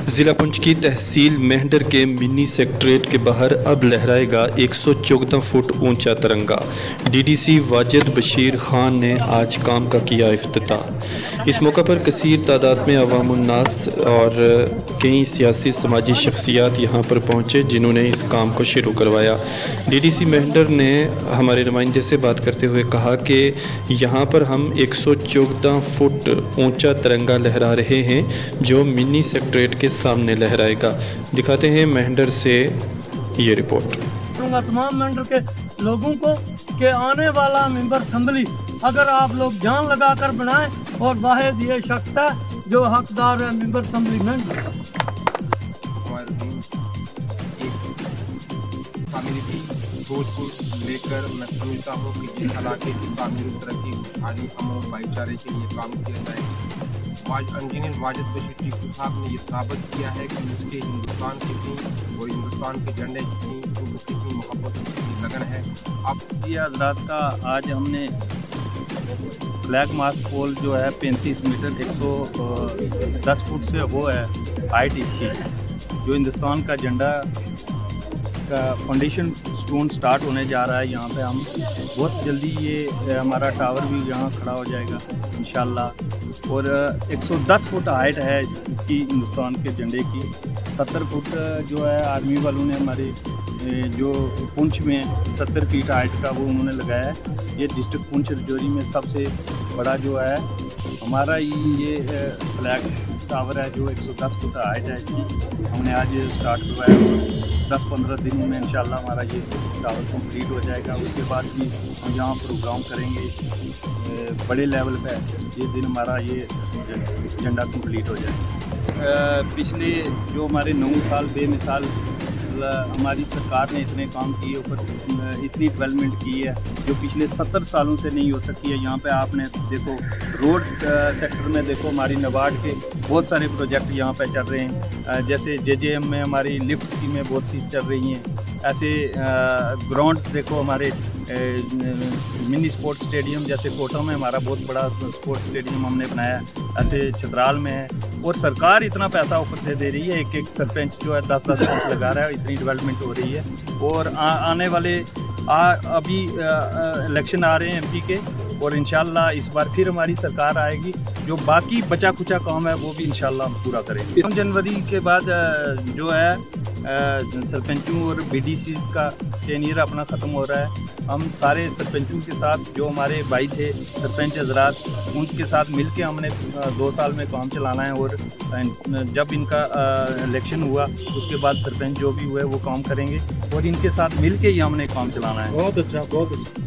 जिला पुंछ की तहसील मेहंडर के मिनी सेक्रेटेरिएट के बाहर अब लहराएगा 114 फुट ऊंचा तिरंगा। डीडीसी वाजिद बशीर खान ने आज काम का किया इफ्तिताह। इस मौका पर कसीर तादाद में अवामुन्नास और कई सियासी समाजी शख्सियात यहां पर पहुंचे जिन्होंने इस काम को शुरू करवाया। डीडीसी मेहंडर ने हमारे नुमाइंदे से बात करते हुए कहा कि यहां पर हम 114 फुट ऊंचा तिरंगा लहरा रहे हैं जो मिनी सेक्रेटेरिएट के सामने लहराएगा। दिखाते हैं मेहंडर से ये रिपोर्ट। तमाम मेंबर के लोगों को कि आने वाला मेंबर असेंबली अगर आप लोग जान लगाकर बनाएं और वाहिद ये शख्स है जो हकदार है मेंबर असेंबली में। तामीरी सोच को लेकर मैं समझता हूँ कि जिस इलाके की तामीर तरक्की खुशहाली अमन भाईचारे के लिए काम किया जाए। इंजीनियर वाजिद बशीर टीकू साहब ने ये साबित किया है कि उसके हिंदुस्तान कितनी और हिंदुस्तान के झंडे कितनी मोहब्बत कितनी लगन है। अब ये हजरात का आज हमने फ्लैग मास्ट पोल जो है 35 मीटर 110 फुट से वो है हाइट इसकी, जो हिंदुस्तान का झंडा का फाउंडेशन स्टोन स्टार्ट होने जा रहा है। यहाँ पे हम बहुत जल्दी ये हमारा टावर भी यहाँ खड़ा हो जाएगा इंशाल्लाह। और 110 फुट हाइट है इसकी हिंदुस्तान के झंडे की। 70 फुट जो है आर्मी वालों ने हमारे जो पुंछ में 70 फीट हाइट का वो उन्होंने लगाया है। ये डिस्ट्रिक्ट पुंछ रजौरी में सबसे बड़ा जो है हमारा ये फ्लैग टावर है जो 110 फुट हाइट है इसकी। हमने आज स्टार्ट करवाया। 10-15 दिन में इंशाल्लाह हमारा ये टावर कंप्लीट हो जाएगा। उसके बाद भी हम यहाँ प्रोग्राम करेंगे बड़े लेवल पे जिस दिन हमारा ये झंडा कंप्लीट हो जाएगा। पिछले जो हमारे 9 साल बेमिसाल हमारी सरकार ने इतने काम किए, ऊपर इतनी डेवलपमेंट की है जो पिछले 70 सालों से नहीं हो सकी है। यहाँ पे आपने देखो रोड सेक्टर में देखो हमारी नबार्ड के बहुत सारे प्रोजेक्ट यहाँ पे चल रहे हैं। जैसे जेजेएम में हमारी लिफ्ट स्कीमें बहुत सी चल रही हैं। ऐसे ग्राउंड देखो हमारे मिनी स्पोर्ट्स स्टेडियम जैसे कोटा में हमारा बहुत बड़ा स्पोर्ट्स स्टेडियम हमने बनाया है। ऐसे छतराल में है और सरकार इतना पैसा ऊपर से दे रही है। एक सरपंच जो है 10-10 पंच लगा रहा है, इतनी डेवलपमेंट हो रही है। और आने वाले अभी इलेक्शन आ रहे हैं एमपी के और इंशाल्लाह इस बार फिर हमारी सरकार आएगी। जो बाकी बचा कुचा काम है वो भी इंशाल्लाह हम पूरा करेंगे। 1 जनवरी के बाद जो है सरपंचों और बीडीसी का टेनियर अपना ख़त्म हो रहा है। हम सारे सरपंचों के साथ जो हमारे भाई थे सरपंच हजरात उनके साथ मिलके हमने 2 साल में काम चलाना है। और जब इनका इलेक्शन हुआ उसके बाद सरपंच जो भी हुए वो काम करेंगे और इनके साथ मिलके ही हमने काम चलाना है। बहुत अच्छा बहुत अच्छा।